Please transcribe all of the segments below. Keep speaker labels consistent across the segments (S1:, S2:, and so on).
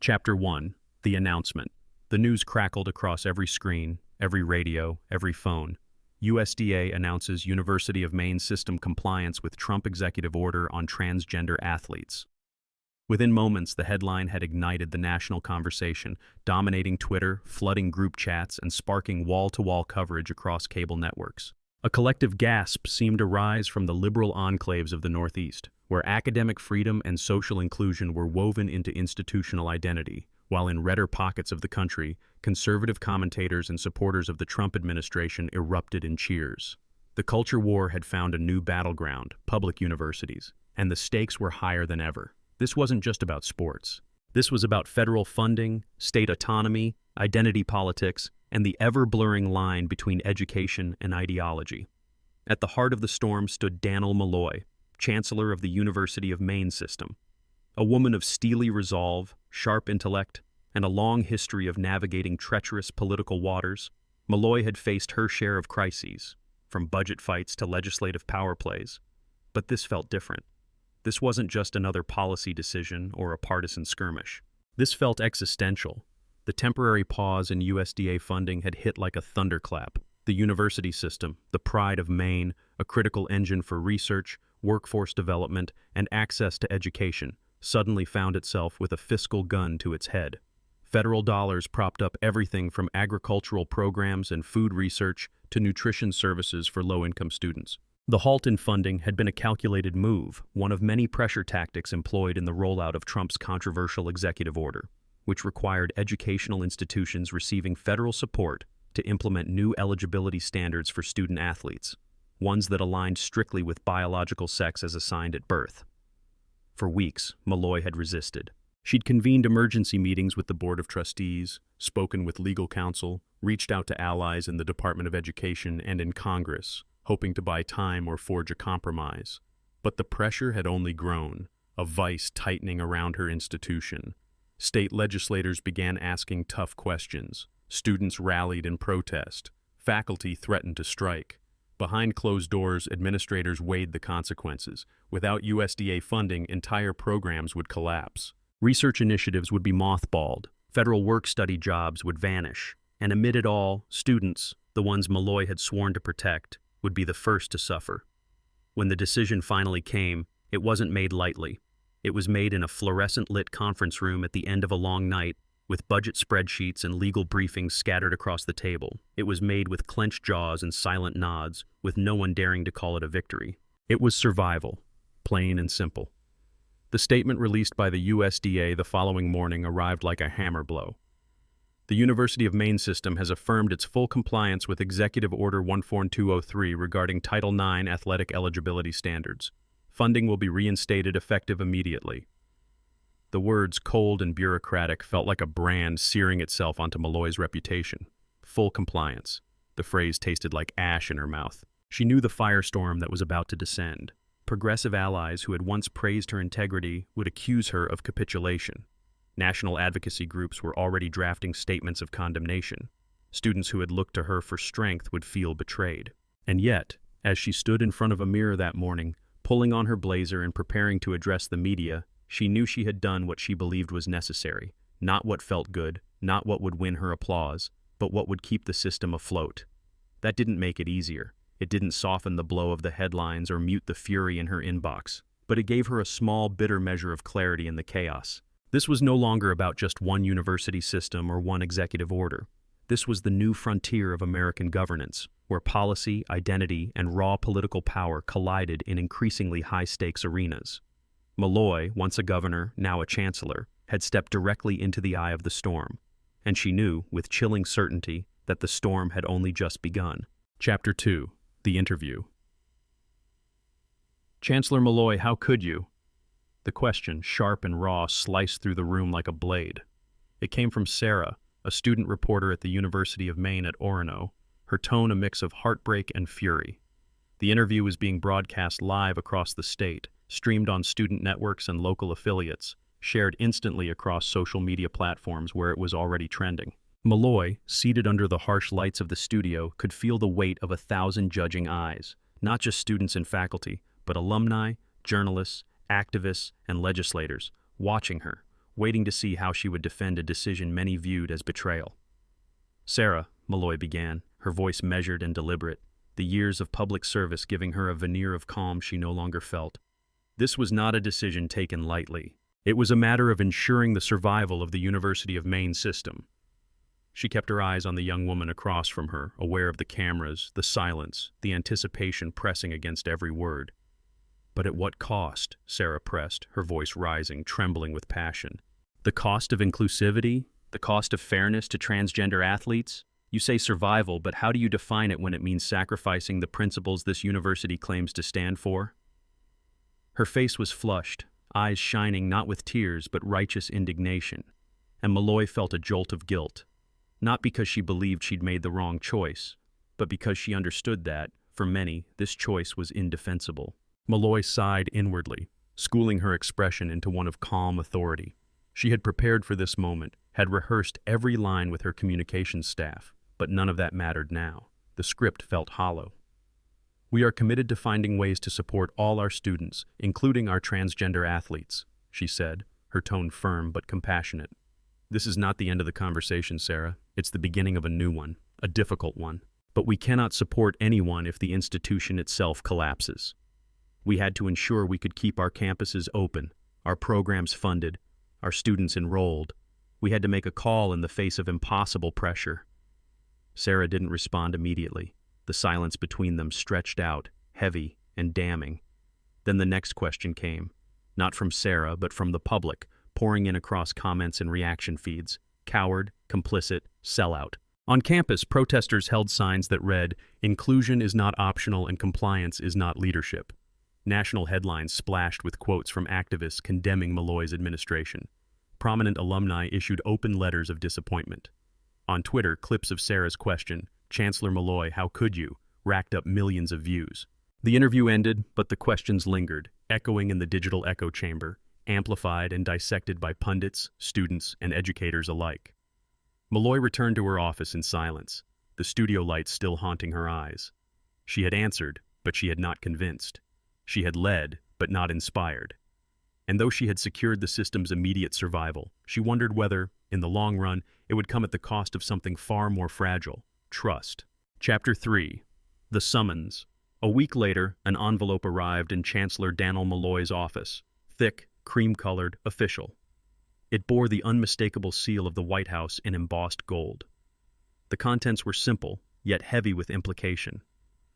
S1: Chapter 1. The Announcement. The news crackled across every screen, every radio, every phone. USDA announces University of Maine system compliance with Trump executive order on transgender athletes. Within moments, the headline had ignited the national conversation, dominating Twitter, flooding group chats, and sparking wall-to-wall coverage across cable networks. A collective gasp seemed to rise from the liberal enclaves of the Northeast, where academic freedom and social inclusion were woven into institutional identity, while in redder pockets of the country, conservative commentators and supporters of the Trump administration erupted in cheers. The culture war had found a new battleground, public universities, and the stakes were higher than ever. This wasn't just about sports. This was about federal funding, state autonomy, identity politics, and the ever-blurring line between education and ideology. At the heart of the storm stood Dannel Malloy, Chancellor of the University of Maine system. A woman of steely resolve, sharp intellect, and a long history of navigating treacherous political waters, Malloy had faced her share of crises, from budget fights to legislative power plays. But this felt different. This wasn't just another policy decision or a partisan skirmish. This felt existential. The temporary pause in USDA funding had hit like a thunderclap. The university system, the pride of Maine, a critical engine for research, workforce development, and access to education, suddenly found itself with a fiscal gun to its head. Federal dollars propped up everything from agricultural programs and food research to nutrition services for low-income students. The halt in funding had been a calculated move, one of many pressure tactics employed in the rollout of Trump's controversial executive order, which required educational institutions receiving federal support to implement new eligibility standards for student athletes, ones that aligned strictly with biological sex as assigned at birth. For weeks, Malloy had resisted. She'd convened emergency meetings with the Board of Trustees, spoken with legal counsel, reached out to allies in the Department of Education and in Congress, hoping to buy time or forge a compromise. But the pressure had only grown, a vice tightening around her institution. State legislators began asking tough questions. Students rallied in protest. Faculty threatened to strike. Behind closed doors, administrators weighed the consequences. Without USDA funding, entire programs would collapse. Research initiatives would be mothballed. Federal work-study jobs would vanish. And amid it all, students, the ones Malloy had sworn to protect, would be the first to suffer. When the decision finally came, it wasn't made lightly. It was made in a fluorescent-lit conference room at the end of a long night, with budget spreadsheets and legal briefings scattered across the table. It was made with clenched jaws and silent nods, with no one daring to call it a victory. It was survival, plain and simple. The statement released by the USDA the following morning arrived like a hammer blow. The University of Maine system has affirmed its full compliance with Executive Order 14203 regarding Title IX athletic eligibility standards. Funding will be reinstated effective immediately. The words cold and bureaucratic felt like a brand searing itself onto Malloy's reputation. Full compliance. The phrase tasted like ash in her mouth. She knew the firestorm that was about to descend. Progressive allies who had once praised her integrity would accuse her of capitulation. National advocacy groups were already drafting statements of condemnation. Students who had looked to her for strength would feel betrayed. And yet, as she stood in front of a mirror that morning, pulling on her blazer and preparing to address the media, she knew she had done what she believed was necessary. Not what felt good, not what would win her applause, but what would keep the system afloat. That didn't make it easier. It didn't soften the blow of the headlines or mute the fury in her inbox, but it gave her a small, bitter measure of clarity in the chaos. This was no longer about just one university system or one executive order. This was the new frontier of American governance, where policy, identity, and raw political power collided in increasingly high-stakes arenas. Malloy, once a governor, now a chancellor, had stepped directly into the eye of the storm, and she knew, with chilling certainty, that the storm had only just begun. Chapter 2. The Interview. Chancellor Malloy, how could you? The question, sharp and raw, sliced through the room like a blade. It came from Sarah, a student reporter at the University of Maine at Orono, her tone a mix of heartbreak and fury. The interview was being broadcast live across the state, streamed on student networks and local affiliates, shared instantly across social media platforms where it was already trending. Malloy, seated under the harsh lights of the studio, could feel the weight of 1,000 judging eyes, not just students and faculty, but alumni, journalists, activists, and legislators, watching her, waiting to see how she would defend a decision many viewed as betrayal. "Sarah," Malloy began, her voice measured and deliberate, the years of public service giving her a veneer of calm she no longer felt. This was not a decision taken lightly. It was a matter of ensuring the survival of the University of Maine system. She kept her eyes on the young woman across from her, aware of the cameras, the silence, the anticipation pressing against every word. "But at what cost?" Sarah pressed, her voice rising, trembling with passion. "The cost of inclusivity? The cost of fairness to transgender athletes? You say survival, but how do you define it when it means sacrificing the principles this university claims to stand for?" Her face was flushed, eyes shining not with tears but righteous indignation, and Malloy felt a jolt of guilt. Not because she believed she'd made the wrong choice, but because she understood that, for many, this choice was indefensible. Malloy sighed inwardly, schooling her expression into one of calm authority. She had prepared for this moment, had rehearsed every line with her communications staff, but none of that mattered now. The script felt hollow. "We are committed to finding ways to support all our students, including our transgender athletes," she said, her tone firm but compassionate. "This is not the end of the conversation, Sarah. It's the beginning of a new one, a difficult one. But we cannot support anyone if the institution itself collapses. We had to ensure we could keep our campuses open, our programs funded, our students enrolled. We had to make a call in the face of impossible pressure." Sarah didn't respond immediately. The silence between them stretched out, heavy and damning. Then the next question came, not from Sarah, but from the public, pouring in across comments and reaction feeds. Coward, complicit, sellout. On campus, protesters held signs that read, "Inclusion is not optional and compliance is not leadership." National headlines splashed with quotes from activists condemning Malloy's administration. Prominent alumni issued open letters of disappointment. On Twitter, clips of Sarah's question, "Chancellor Malloy, how could you?" racked up millions of views. The interview ended, but the questions lingered, echoing in the digital echo chamber, amplified and dissected by pundits, students, and educators alike. Malloy returned to her office in silence, the studio lights still haunting her eyes. She had answered, but she had not convinced. She had led, but not inspired. And though she had secured the system's immediate survival, she wondered whether, in the long run, it would come at the cost of something far more fragile: trust. Chapter 3. The Summons. A week later, an envelope arrived in Chancellor Daniel Malloy's office, thick, cream-colored, official. It bore the unmistakable seal of the White House in embossed gold. The contents were simple, yet heavy with implication.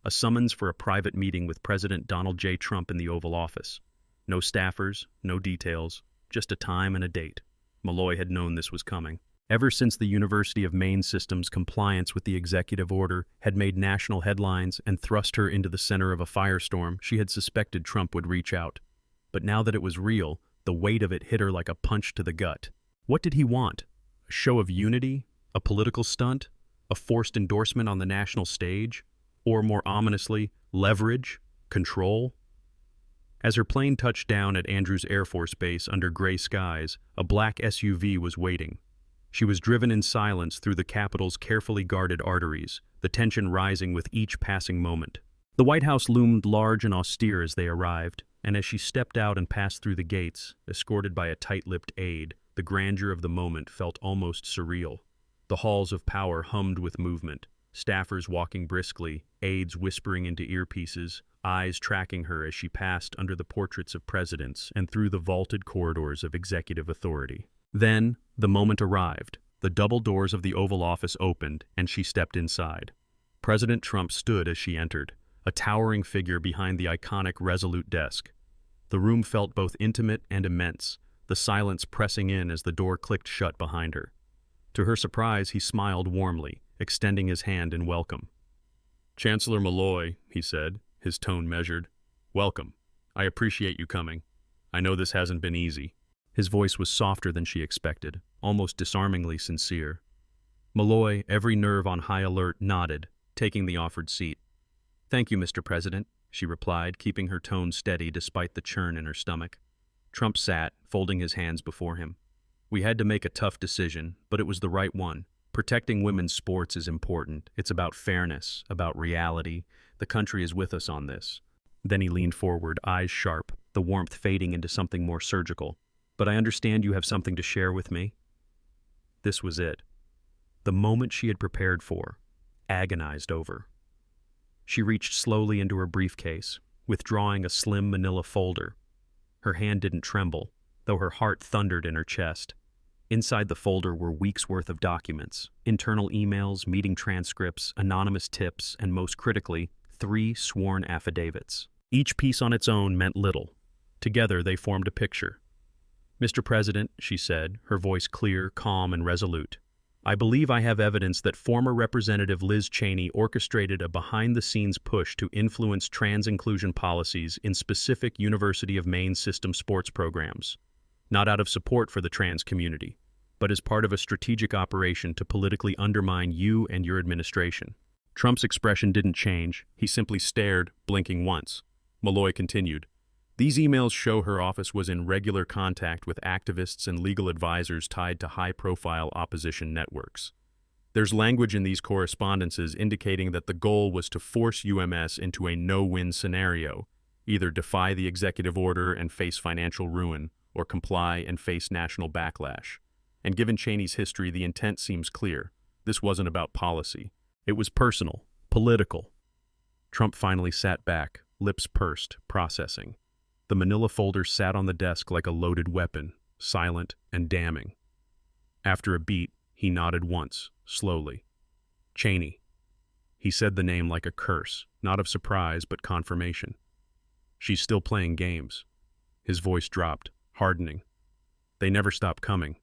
S1: A summons for a private meeting with President Donald J. Trump in the Oval Office. No staffers, no details, just a time and a date. Malloy had known this was coming. Ever since the University of Maine system's compliance with the executive order had made national headlines and thrust her into the center of a firestorm, she had suspected Trump would reach out. But now that it was real, the weight of it hit her like a punch to the gut. What did he want? A show of unity? A political stunt? A forced endorsement on the national stage? Or, more ominously, leverage? Control? As her plane touched down at Andrews Air Force Base under gray skies, a black SUV was waiting. She was driven in silence through the Capitol's carefully guarded arteries, the tension rising with each passing moment. The White House loomed large and austere as they arrived, and as she stepped out and passed through the gates, escorted by a tight-lipped aide, the grandeur of the moment felt almost surreal. The halls of power hummed with movement, staffers walking briskly, aides whispering into earpieces, eyes tracking her as she passed under the portraits of presidents and through the vaulted corridors of executive authority. Then, the moment arrived. The double doors of the Oval Office opened, and she stepped inside. President Trump stood as she entered, a towering figure behind the iconic resolute desk. The room felt both intimate and immense, the silence pressing in as the door clicked shut behind her. To her surprise, he smiled warmly, extending his hand in welcome. "Chancellor Malloy," he said, his tone measured. "Welcome. I appreciate you coming. I know this hasn't been easy." His voice was softer than she expected, almost disarmingly sincere. Malloy, every nerve on high alert, nodded, taking the offered seat. "Thank you, Mr. President," she replied, keeping her tone steady despite the churn in her stomach. Trump sat, folding his hands before him. "We had to make a tough decision, but it was the right one. Protecting women's sports is important. It's about fairness, about reality. The country is with us on this." Then he leaned forward, eyes sharp, the warmth fading into something more surgical. but I understand you have something to share with me. This was it. The moment she had prepared for, agonized over. She reached slowly into her briefcase, withdrawing a slim manila folder. Her hand didn't tremble, though her heart thundered in her chest. Inside the folder were weeks' worth of documents, internal emails, meeting transcripts, anonymous tips, and most critically, 3 sworn affidavits. Each piece on its own meant little. Together they formed a picture. "Mr. President," she said, her voice clear, calm, and resolute, "I believe I have evidence that former Representative Liz Cheney orchestrated a behind-the-scenes push to influence trans-inclusion policies in specific University of Maine system sports programs, not out of support for the trans community, but as part of a strategic operation to politically undermine you and your administration." Trump's expression didn't change. He simply stared, blinking once. Malloy continued, "These emails show her office was in regular contact with activists and legal advisors tied to high-profile opposition networks. There's language in these correspondences indicating that the goal was to force UMS into a no-win scenario, either defy the executive order and face financial ruin, or comply and face national backlash. And given Cheney's history, the intent seems clear. This wasn't about policy. It was personal, political." Trump finally sat back, lips pursed, processing. The manila folder sat on the desk like a loaded weapon, silent and damning. After a beat, he nodded once, slowly. "Cheney." He said the name like a curse, not of surprise but confirmation. "She's still playing games." His voice dropped, hardening. "They never stop coming.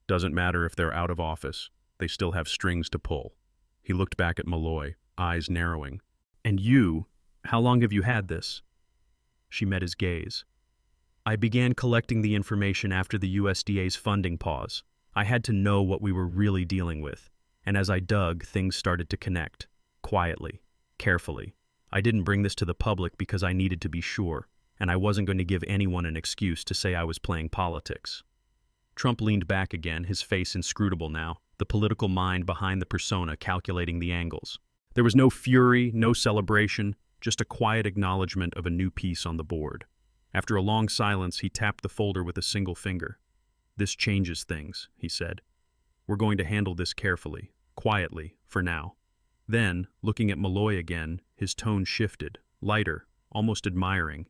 S1: Doesn't matter if they're out of office, they still have strings to pull." He looked back at Malloy, eyes narrowing. "And you, how long have you had this?" She met his gaze. "I began collecting the information after the USDA's funding pause. I had to know what we were really dealing with. And as I dug, things started to connect. Quietly, carefully. I didn't bring this to the public because I needed to be sure, and I wasn't going to give anyone an excuse to say I was playing politics." Trump leaned back again, his face inscrutable now, the political mind behind the persona calculating the angles. There was no fury, no celebration, just a quiet acknowledgement of a new piece on the board. After a long silence, he tapped the folder with a single finger. "This changes things," he said. "We're going to handle this carefully, quietly, for now." Then, looking at Malloy again, his tone shifted, lighter, almost admiring.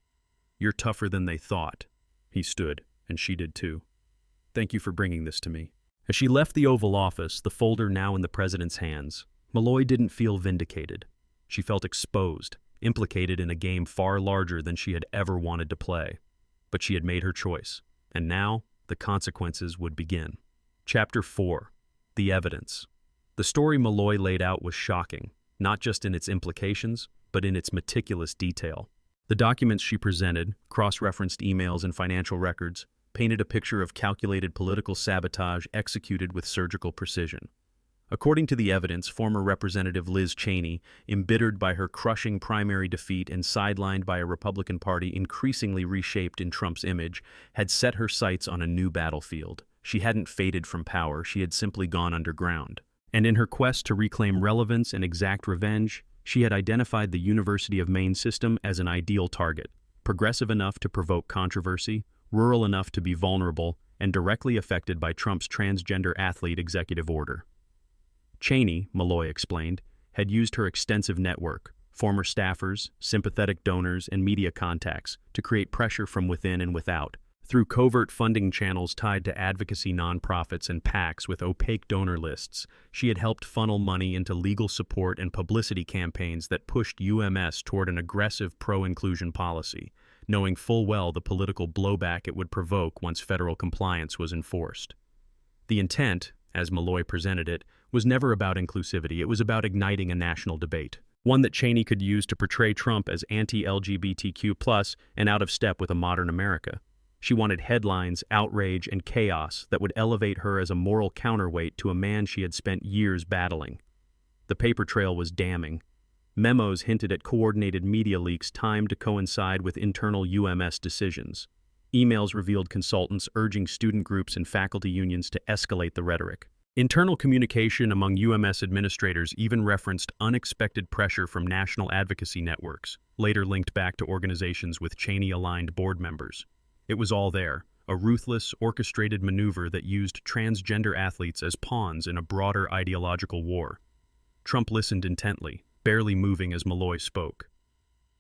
S1: "You're tougher than they thought." He stood, and she did too. "Thank you for bringing this to me." As she left the Oval Office, the folder now in the president's hands, Malloy didn't feel vindicated. She felt exposed, implicated in a game far larger than she had ever wanted to play. But she had made her choice, and now the consequences would begin. Chapter 4. The Evidence. The story Malloy laid out was shocking, not just in its implications, but in its meticulous detail. The documents she presented, cross-referenced emails and financial records, painted a picture of calculated political sabotage executed with surgical precision. According to the evidence, former Representative Liz Cheney, embittered by her crushing primary defeat and sidelined by a Republican Party increasingly reshaped in Trump's image, had set her sights on a new battlefield. She hadn't faded from power, she had simply gone underground. And in her quest to reclaim relevance and exact revenge, she had identified the University of Maine system as an ideal target, progressive enough to provoke controversy, rural enough to be vulnerable, and directly affected by Trump's transgender athlete executive order. Cheney, Malloy explained, had used her extensive network, former staffers, sympathetic donors, and media contacts to create pressure from within and without, through covert funding channels tied to advocacy nonprofits and PACs with opaque donor lists. She had helped funnel money into legal support and publicity campaigns that pushed UMS toward an aggressive pro-inclusion policy, knowing full well the political blowback it would provoke once federal compliance was enforced. The intent, as Malloy presented it, was never about inclusivity. It was about igniting a national debate, one that Cheney could use to portray Trump as anti-LGBTQ+ and out of step with a modern America. She wanted headlines, outrage, and chaos that would elevate her as a moral counterweight to a man she had spent years battling. The paper trail was damning. Memos hinted at coordinated media leaks timed to coincide with internal UMS decisions. Emails revealed consultants urging student groups and faculty unions to escalate the rhetoric. Internal communication among UMS administrators even referenced unexpected pressure from national advocacy networks, later linked back to organizations with Cheney-aligned board members. It was all there, a ruthless, orchestrated maneuver that used transgender athletes as pawns in a broader ideological war. Trump listened intently, barely moving as Malloy spoke.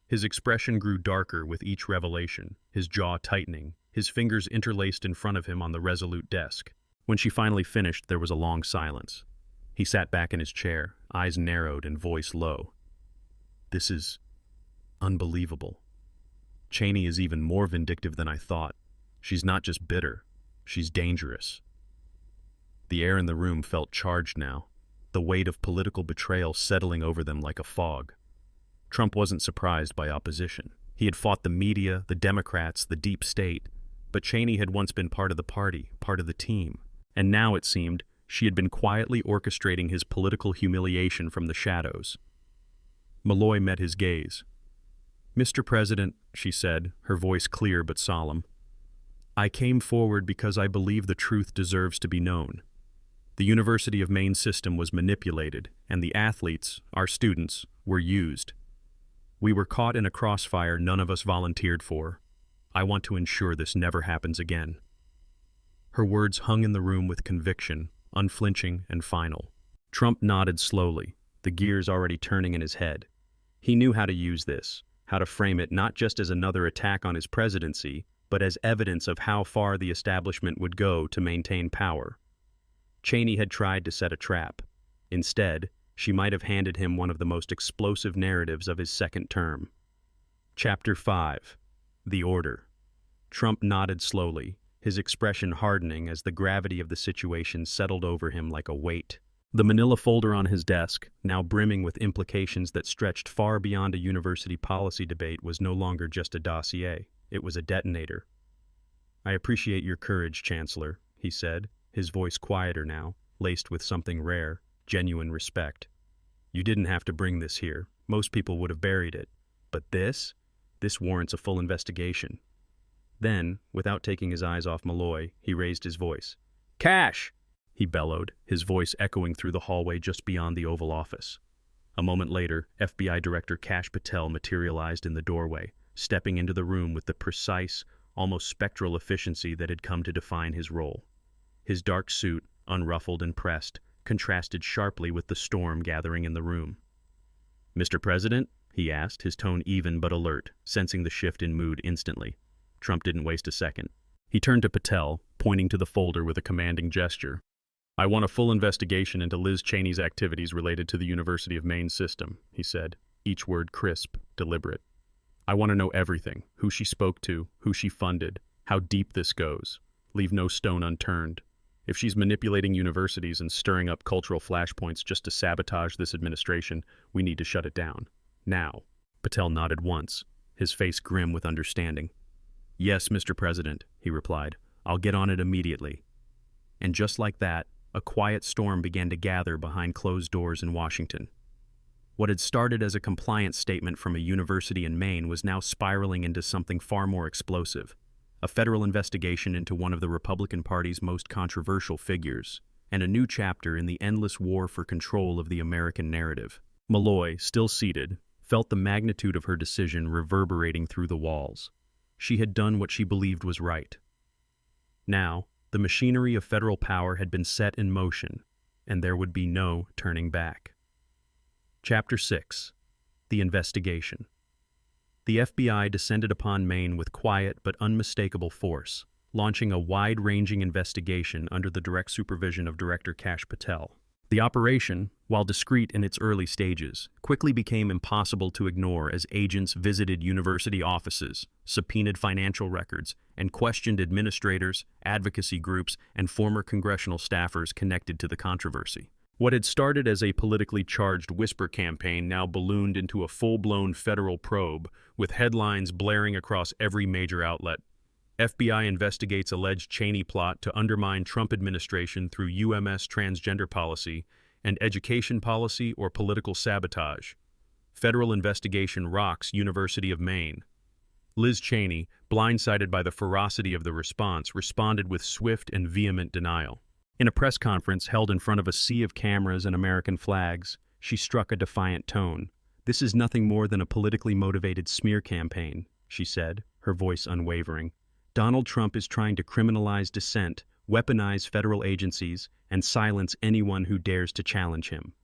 S1: His expression grew darker with each revelation, his jaw tightening, his fingers interlaced in front of him on the resolute desk. When she finally finished, there was a long silence. He sat back in his chair, eyes narrowed and voice low. "This is unbelievable. Cheney is even more vindictive than I thought. She's not just bitter, she's dangerous." The air in the room felt charged now, the weight of political betrayal settling over them like a fog. Trump wasn't surprised by opposition. He had fought the media, the Democrats, the deep state, but Cheney had once been part of the party, part of the team. And now, it seemed, she had been quietly orchestrating his political humiliation from the shadows. Malloy met his gaze. "Mr. President," she said, her voice clear but solemn, "I came forward because I believe the truth deserves to be known. The University of Maine system was manipulated, and the athletes, our students, were used. We were caught in a crossfire none of us volunteered for. I want to ensure this never happens again." Her words hung in the room with conviction, unflinching and final. Trump nodded slowly, the gears already turning in his head. He knew how to use this, how to frame it not just as another attack on his presidency, but as evidence of how far the establishment would go to maintain power. Cheney had tried to set a trap. Instead, she might have handed him one of the most explosive narratives of his second term. Chapter 5. The Order. Trump nodded slowly, his expression hardening as the gravity of the situation settled over him like a weight. The manila folder on his desk, now brimming with implications that stretched far beyond a university policy debate, was no longer just a dossier. It was a detonator. "I appreciate your courage, Chancellor," he said, his voice quieter now, laced with something rare, genuine respect. "You didn't have to bring this here. Most people would have buried it. But this warrants a full investigation." Then, without taking his eyes off Malloy, he raised his voice. "Cash!" he bellowed, his voice echoing through the hallway just beyond the Oval Office. A moment later, FBI Director Kash Patel materialized in the doorway, stepping into the room with the precise, almost spectral efficiency that had come to define his role. His dark suit, unruffled and pressed, contrasted sharply with the storm gathering in the room. "Mr. President?" he asked, his tone even but alert, sensing the shift in mood instantly. Trump didn't waste a second. He turned to Patel, pointing to the folder with a commanding gesture. "I want a full investigation into Liz Cheney's activities related to the University of Maine system," he said, each word crisp, deliberate. "I want to know everything, who she spoke to, who she funded, how deep this goes. Leave no stone unturned. If she's manipulating universities and stirring up cultural flashpoints just to sabotage this administration, we need to shut it down. Now." Patel nodded once, his face grim with understanding. "Yes, Mr. President," he replied. "I'll get on it immediately." And just like that, a quiet storm began to gather behind closed doors in Washington. What had started as a compliance statement from a university in Maine was now spiraling into something far more explosive. A federal investigation into one of the Republican Party's most controversial figures, and a new chapter in the endless war for control of the American narrative. Malloy, still seated, felt the magnitude of her decision reverberating through the walls. She had done what she believed was right. Now, the machinery of federal power had been set in motion, and there would be no turning back. Chapter 6. The Investigation. The FBI descended upon Maine with quiet but unmistakable force, launching a wide-ranging investigation under the direct supervision of Director Kash Patel. The operation, while discreet in its early stages, quickly became impossible to ignore as agents visited university offices, subpoenaed financial records, and questioned administrators, advocacy groups, and former congressional staffers connected to the controversy. What had started as a politically charged whisper campaign now ballooned into a full-blown federal probe, with headlines blaring across every major outlet. FBI investigates alleged Cheney plot to undermine Trump administration through UMS transgender policy and education policy or political sabotage. Federal investigation rocks University of Maine. Liz Cheney, blindsided by the ferocity of the response, responded with swift and vehement denial. In a press conference held in front of a sea of cameras and American flags, she struck a defiant tone. "This is nothing more than a politically motivated smear campaign," she said, her voice unwavering. Donald Trump is trying to criminalize dissent, weaponize federal agencies, and silence anyone who dares to challenge him.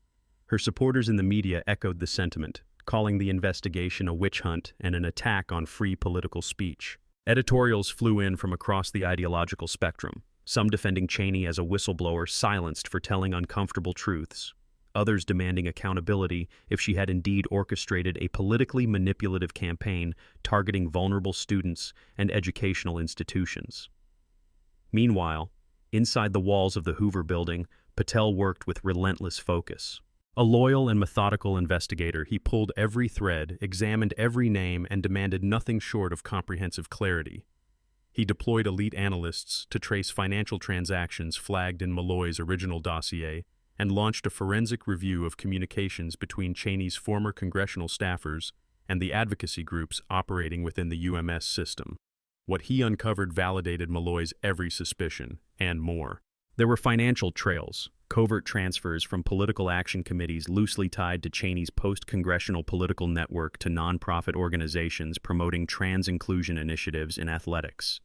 S1: Her supporters in the media echoed the sentiment, calling the investigation a witch hunt and an attack on free political speech. Editorials flew in from across the ideological spectrum, some defending Cheney as a whistleblower silenced for telling uncomfortable truths, others demanding accountability if she had indeed orchestrated a politically manipulative campaign targeting vulnerable students and educational institutions. Meanwhile, inside the walls of the Hoover Building, Patel worked with relentless focus. A loyal and methodical investigator, he pulled every thread, examined every name, and demanded nothing short of comprehensive clarity. He deployed elite analysts to trace financial transactions flagged in Malloy's original dossier and launched a forensic review of communications between Cheney's former congressional staffers and the advocacy groups operating within the UMS system. What he uncovered validated Malloy's every suspicion, and more. There were financial trails, covert transfers from political action committees loosely tied to Cheney's post-congressional political network to nonprofit organizations promoting trans-inclusion initiatives in athletics.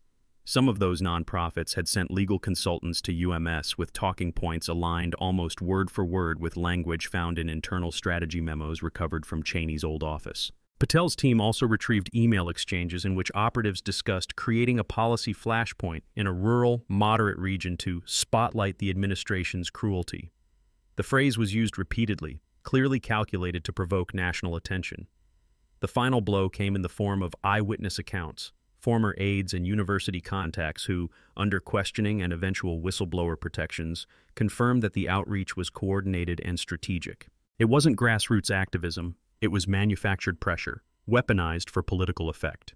S1: Some of those nonprofits had sent legal consultants to UMS with talking points aligned almost word for word with language found in internal strategy memos recovered from Cheney's old office. Patel's team also retrieved email exchanges in which operatives discussed creating a policy flashpoint in a rural, moderate region to spotlight the administration's cruelty. The phrase was used repeatedly, clearly calculated to provoke national attention. The final blow came in the form of eyewitness accounts, former aides and university contacts who, under questioning and eventual whistleblower protections, confirmed that the outreach was coordinated and strategic. It wasn't grassroots activism. It was manufactured pressure, weaponized for political effect.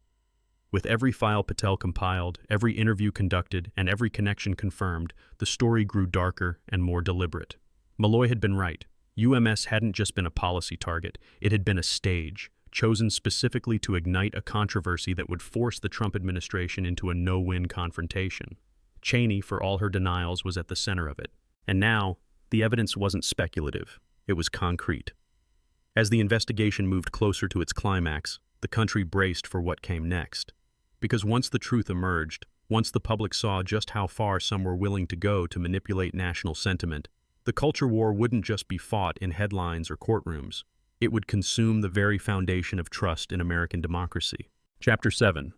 S1: With every file Patel compiled, every interview conducted, and every connection confirmed, the story grew darker and more deliberate. Malloy had been right. UMS hadn't just been a policy target, it had been a stage, chosen specifically to ignite a controversy that would force the Trump administration into a no-win confrontation. Cheney, for all her denials, was at the center of it. And now, the evidence wasn't speculative, it was concrete. As the investigation moved closer to its climax, the country braced for what came next. Because once the truth emerged, once the public saw just how far some were willing to go to manipulate national sentiment, the culture war wouldn't just be fought in headlines or courtrooms. It would consume the very foundation of trust in American democracy. Chapter 7.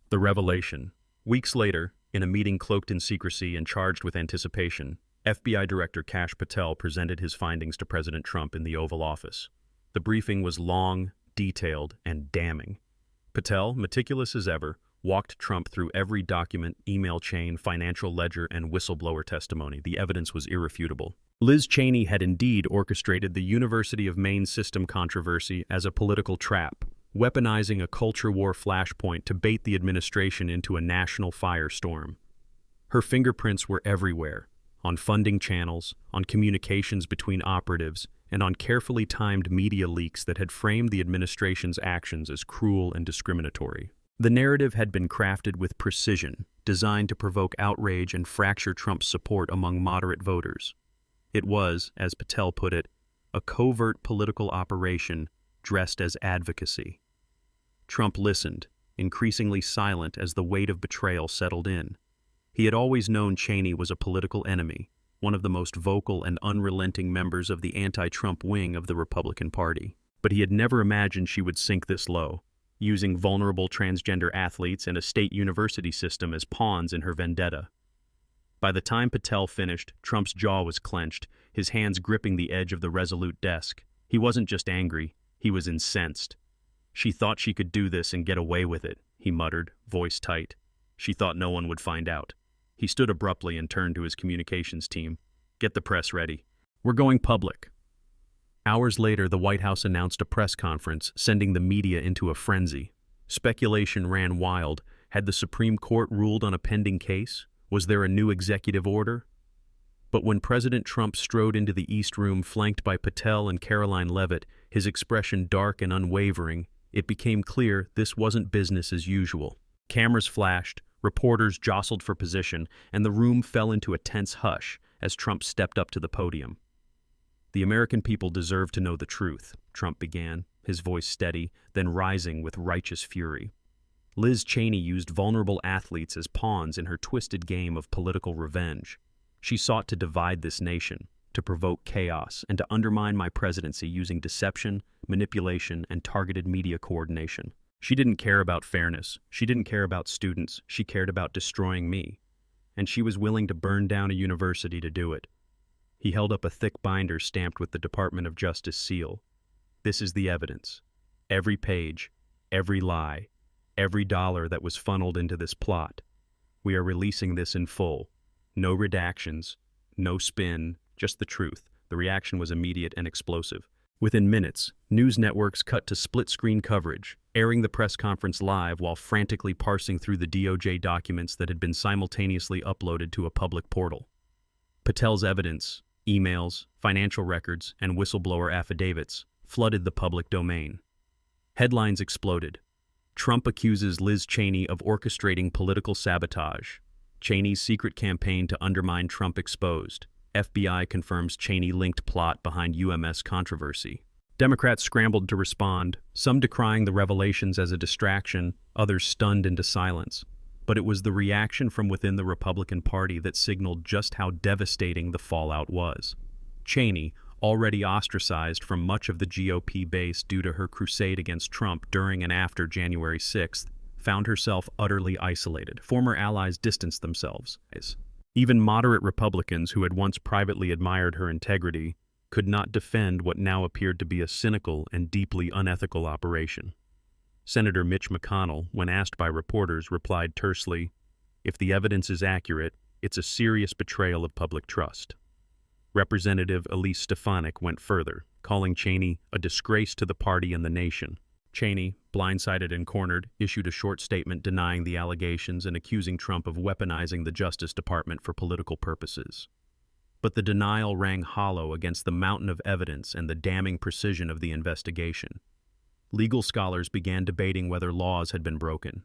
S1: The Revelation. Weeks later, in a meeting cloaked in secrecy and charged with anticipation, FBI Director Kash Patel presented his findings to President Trump in the Oval Office. The briefing was long, detailed, and damning. Patel, meticulous as ever, walked Trump through every document, email chain, financial ledger, and whistleblower testimony. The evidence was irrefutable. Liz Cheney had indeed orchestrated the University of Maine system controversy as a political trap, weaponizing a culture war flashpoint to bait the administration into a national firestorm. Her fingerprints were everywhere, on funding channels, on communications between operatives, and on carefully timed media leaks that had framed the administration's actions as cruel and discriminatory. The narrative had been crafted with precision, designed to provoke outrage and fracture Trump's support among moderate voters. It was, as Patel put it, a covert political operation dressed as advocacy. Trump listened, increasingly silent as the weight of betrayal settled in. He had always known Cheney was a political enemy, one of the most vocal and unrelenting members of the anti-Trump wing of the Republican Party. But he had never imagined she would sink this low, using vulnerable transgender athletes and a state university system as pawns in her vendetta. By the time Patel finished, Trump's jaw was clenched, his hands gripping the edge of the resolute desk. He wasn't just angry, he was incensed. She thought she could do this and get away with it, he muttered, voice tight. She thought no one would find out. He stood abruptly and turned to his communications team. Get the press ready. We're going public. Hours later, the White House announced a press conference, sending the media into a frenzy. Speculation ran wild. Had the Supreme Court ruled on a pending case? Was there a new executive order? But when President Trump strode into the East Room flanked by Patel and Caroline Leavitt, his expression dark and unwavering, it became clear this wasn't business as usual. Cameras flashed, reporters jostled for position, and the room fell into a tense hush as Trump stepped up to the podium. The American people deserve to know the truth, Trump began, his voice steady, then rising with righteous fury. Liz Cheney used vulnerable athletes as pawns in her twisted game of political revenge. She sought to divide this nation, to provoke chaos, and to undermine my presidency using deception, manipulation, and targeted media coordination. She didn't care about fairness. She didn't care about students. She cared about destroying me. And she was willing to burn down a university to do it. He held up a thick binder stamped with the Department of Justice seal. This is the evidence. Every page, every lie, every dollar that was funneled into this plot. We are releasing this in full. No redactions, no spin, just the truth. The reaction was immediate and explosive. Within minutes, news networks cut to split-screen coverage, airing the press conference live while frantically parsing through the DOJ documents that had been simultaneously uploaded to a public portal. Patel's evidence, emails, financial records, and whistleblower affidavits flooded the public domain. Headlines exploded. Trump accuses Liz Cheney of orchestrating political sabotage. Cheney's secret campaign to undermine Trump exposed. FBI confirms Cheney-linked plot behind UMS controversy. Democrats scrambled to respond, some decrying the revelations as a distraction, others stunned into silence. But it was the reaction from within the Republican Party that signaled just how devastating the fallout was. Cheney, already ostracized from much of the GOP base due to her crusade against Trump during and after January 6th, found herself utterly isolated. Former allies distanced themselves. Even moderate Republicans who had once privately admired her integrity could not defend what now appeared to be a cynical and deeply unethical operation. Senator Mitch McConnell, when asked by reporters, replied tersely, "If the evidence is accurate, it's a serious betrayal of public trust." Representative Elise Stefanik went further, calling Cheney a disgrace to the party and the nation. Cheney, blindsided and cornered, issued a short statement denying the allegations and accusing Trump of weaponizing the Justice Department for political purposes. But the denial rang hollow against the mountain of evidence and the damning precision of the investigation. Legal scholars began debating whether laws had been broken.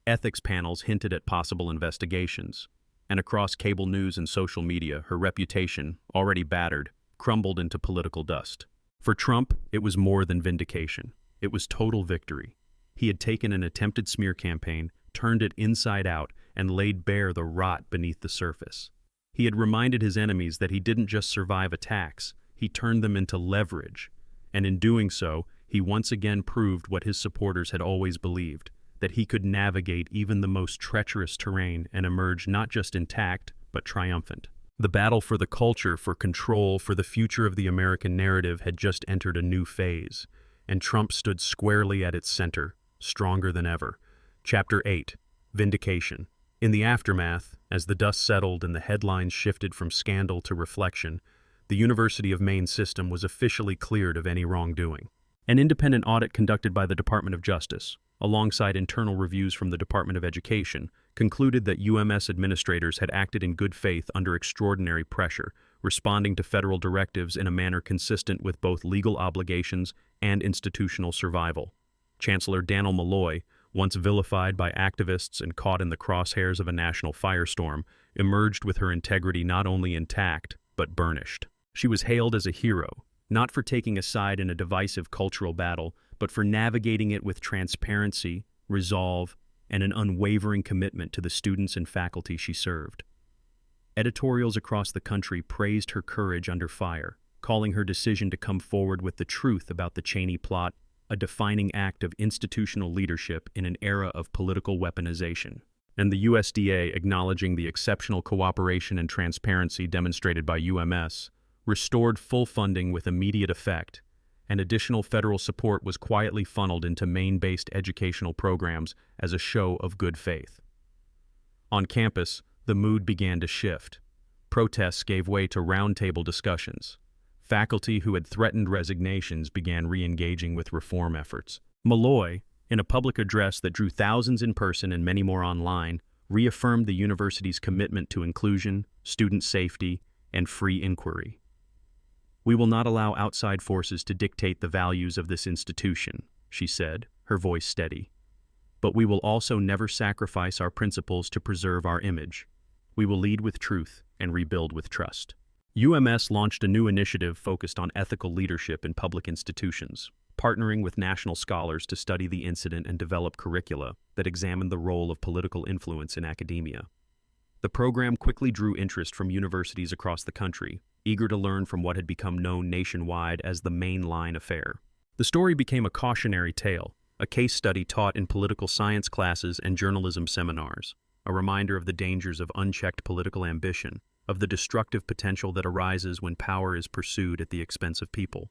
S1: Ethics panels hinted at possible investigations. And across cable news and social media, her reputation, already battered, crumbled into political dust. For Trump, it was more than vindication. It was total victory. He had taken an attempted smear campaign, turned it inside out, and laid bare the rot beneath the surface. He had reminded his enemies that he didn't just survive attacks, he turned them into leverage. And in doing so, he once again proved what his supporters had always believed, that he could navigate even the most treacherous terrain and emerge not just intact, but triumphant. The battle for the culture, for control, for the future of the American narrative had just entered a new phase, and Trump stood squarely at its center, stronger than ever. Chapter 8. Vindication. In the aftermath, as the dust settled and the headlines shifted from scandal to reflection, the University of Maine system was officially cleared of any wrongdoing. An independent audit conducted by the Department of Justice, alongside internal reviews from the Department of Education, concluded that UMS administrators had acted in good faith under extraordinary pressure, responding to federal directives in a manner consistent with both legal obligations and institutional survival. Chancellor Dannel Malloy, once vilified by activists and caught in the crosshairs of a national firestorm, emerged with her integrity not only intact, but burnished. She was hailed as a hero, not for taking a side in a divisive cultural battle, but for navigating it with transparency, resolve, and an unwavering commitment to the students and faculty she served. Editorials across the country praised her courage under fire, calling her decision to come forward with the truth about the Cheney plot a defining act of institutional leadership in an era of political weaponization. And the USDA, acknowledging the exceptional cooperation and transparency demonstrated by UMS, restored full funding with immediate effect, and additional federal support was quietly funneled into Maine-based educational programs as a show of good faith. On campus, the mood began to shift. Protests gave way to roundtable discussions. Faculty who had threatened resignations began re-engaging with reform efforts. Malloy, in a public address that drew thousands in person and many more online, reaffirmed the university's commitment to inclusion, student safety, and free inquiry. "We will not allow outside forces to dictate the values of this institution," she said, her voice steady. "But we will also never sacrifice our principles to preserve our image. We will lead with truth and rebuild with trust." UMS launched a new initiative focused on ethical leadership in public institutions. partnering with national scholars to study the incident and develop curricula that examined the role of political influence in academia. The program quickly drew interest from universities across the country, eager to learn from what had become known nationwide as the mainline affair. The story became a cautionary tale, a case study taught in political science classes and journalism seminars, a reminder of the dangers of unchecked political ambition, of the destructive potential that arises when power is pursued at the expense of people.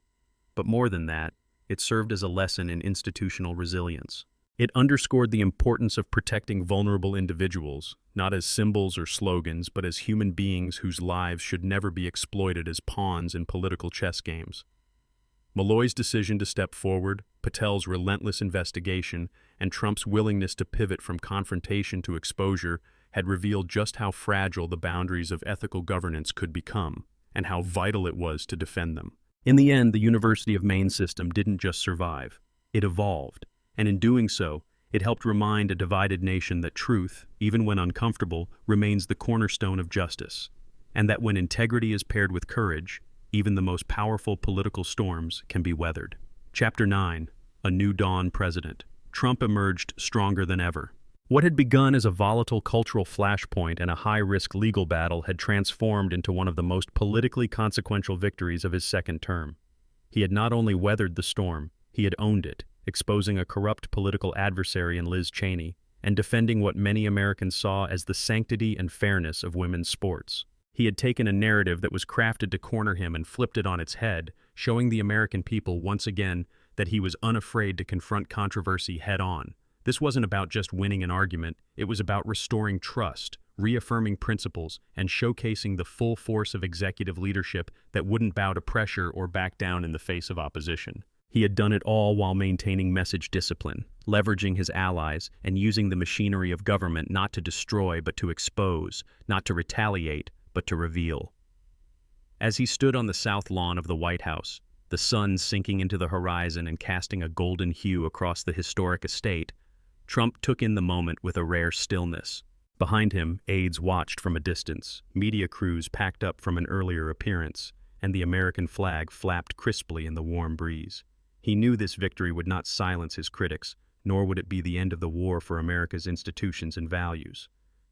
S1: But more than that, it served as a lesson in institutional resilience. It underscored the importance of protecting vulnerable individuals, not as symbols or slogans, but as human beings whose lives should never be exploited as pawns in political chess games. Malloy's decision to step forward, Patel's relentless investigation, and Trump's willingness to pivot from confrontation to exposure had revealed just how fragile the boundaries of ethical governance could become, and how vital it was to defend them. In the end, the University of Maine system didn't just survive, it evolved. And in doing so, it helped remind a divided nation that truth, even when uncomfortable, remains the cornerstone of justice, and that when integrity is paired with courage, even the most powerful political storms can be weathered. Chapter 9. A New Dawn President. Trump emerged stronger than ever. What had begun as a volatile cultural flashpoint and a high-risk legal battle had transformed into one of the most politically consequential victories of his second term. He had not only weathered the storm, he had owned it, exposing a corrupt political adversary in Liz Cheney, and defending what many Americans saw as the sanctity and fairness of women's sports. He had taken a narrative that was crafted to corner him and flipped it on its head, showing the American people once again that he was unafraid to confront controversy head-on. This wasn't about just winning an argument, it was about restoring trust, reaffirming principles, and showcasing the full force of executive leadership that wouldn't bow to pressure or back down in the face of opposition. He had done it all while maintaining message discipline, leveraging his allies, and using the machinery of government not to destroy but to expose, not to retaliate but to reveal. As he stood on the south lawn of the White House, the sun sinking into the horizon and casting a golden hue across the historic estate, Trump took in the moment with a rare stillness. Behind him, aides watched from a distance, media crews packed up from an earlier appearance, and the American flag flapped crisply in the warm breeze. He knew this victory would not silence his critics, nor would it be the end of the war for America's institutions and values.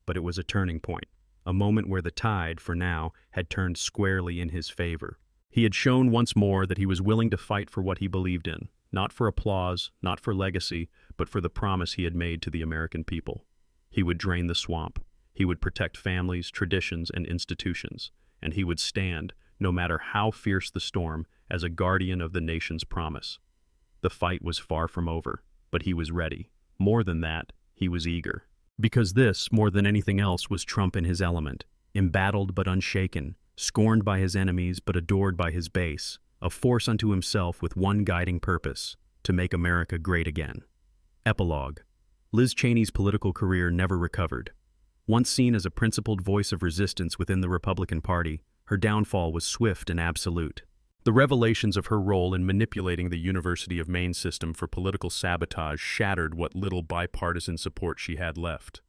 S1: But it was a turning point, a moment where the tide, for now, had turned squarely in his favor. He had shown once more that he was willing to fight for what he believed in, not for applause, not for legacy, but for the promise he had made to the American people. He would drain the swamp. He would protect families, traditions, and institutions. And he would stand, no matter how fierce the storm, as a guardian of the nation's promise. The fight was far from over, but he was ready. More than that, he was eager. Because this, more than anything else, was Trump in his element, embattled but unshaken, scorned by his enemies but adored by his base, a force unto himself with one guiding purpose, to make America great again. Epilogue. Liz Cheney's political career never recovered. Once seen as a principled voice of resistance within the Republican Party, her downfall was swift and absolute. The revelations of her role in manipulating the University of Maine system for political sabotage shattered what little bipartisan support she had left.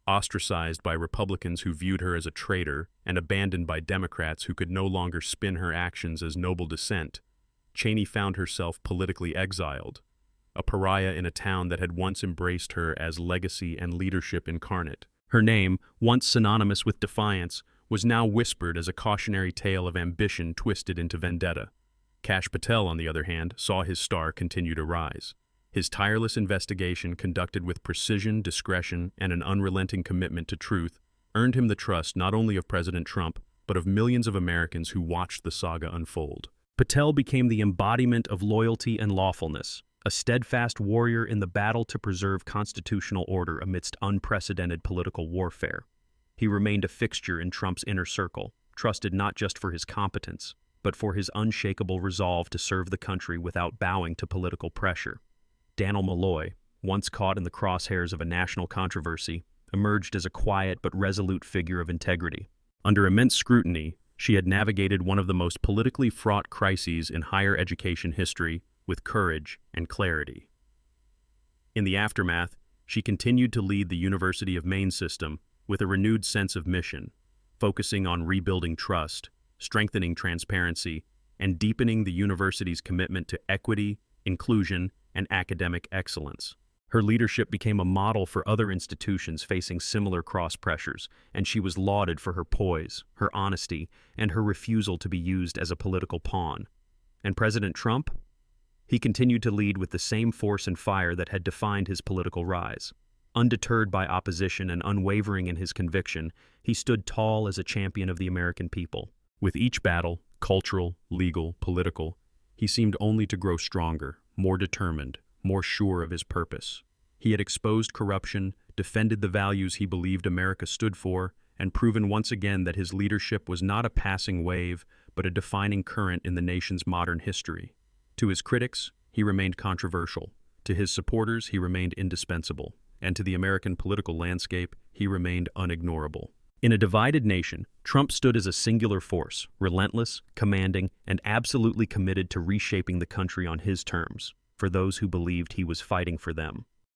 S1: Ostracized by Republicans who viewed her as a traitor and abandoned by Democrats who could no longer spin her actions as noble dissent, Cheney found herself politically exiled, a pariah in a town that had once embraced her as legacy and leadership incarnate. Her name, once synonymous with defiance, was now whispered as a cautionary tale of ambition twisted into vendetta. Kash Patel, on the other hand, saw his star continue to rise. His tireless investigation, conducted with precision, discretion, and an unrelenting commitment to truth, earned him the trust not only of President Trump, but of millions of Americans who watched the saga unfold. Patel became the embodiment of loyalty and lawfulness, a steadfast warrior in the battle to preserve constitutional order amidst unprecedented political warfare. He remained a fixture in Trump's inner circle, trusted not just for his competence, but for his unshakable resolve to serve the country without bowing to political pressure. Dannel Malloy, once caught in the crosshairs of a national controversy, emerged as a quiet but resolute figure of integrity. Under immense scrutiny, she had navigated one of the most politically fraught crises in higher education history with courage and clarity. In the aftermath, she continued to lead the University of Maine system with a renewed sense of mission, focusing on rebuilding trust, strengthening transparency, and deepening the university's commitment to equity, inclusion, and academic excellence. Her leadership became a model for other institutions facing similar cross-pressures, and she was lauded for her poise, her honesty, and her refusal to be used as a political pawn. And President Trump? He continued to lead with the same force and fire that had defined his political rise. Undeterred by opposition and unwavering in his conviction, he stood tall as a champion of the American people. With each battle, cultural, legal, political, he seemed only to grow stronger, more determined, more sure of his purpose. He had exposed corruption, defended the values he believed America stood for, and proven once again that his leadership was not a passing wave, but a defining current in the nation's modern history. To his critics, he remained controversial. To his supporters, he remained indispensable. And to the American political landscape, he remained unignorable. In a divided nation, Trump stood as a singular force, relentless, commanding, and absolutely committed to reshaping the country on his terms, for those who believed he was fighting for them.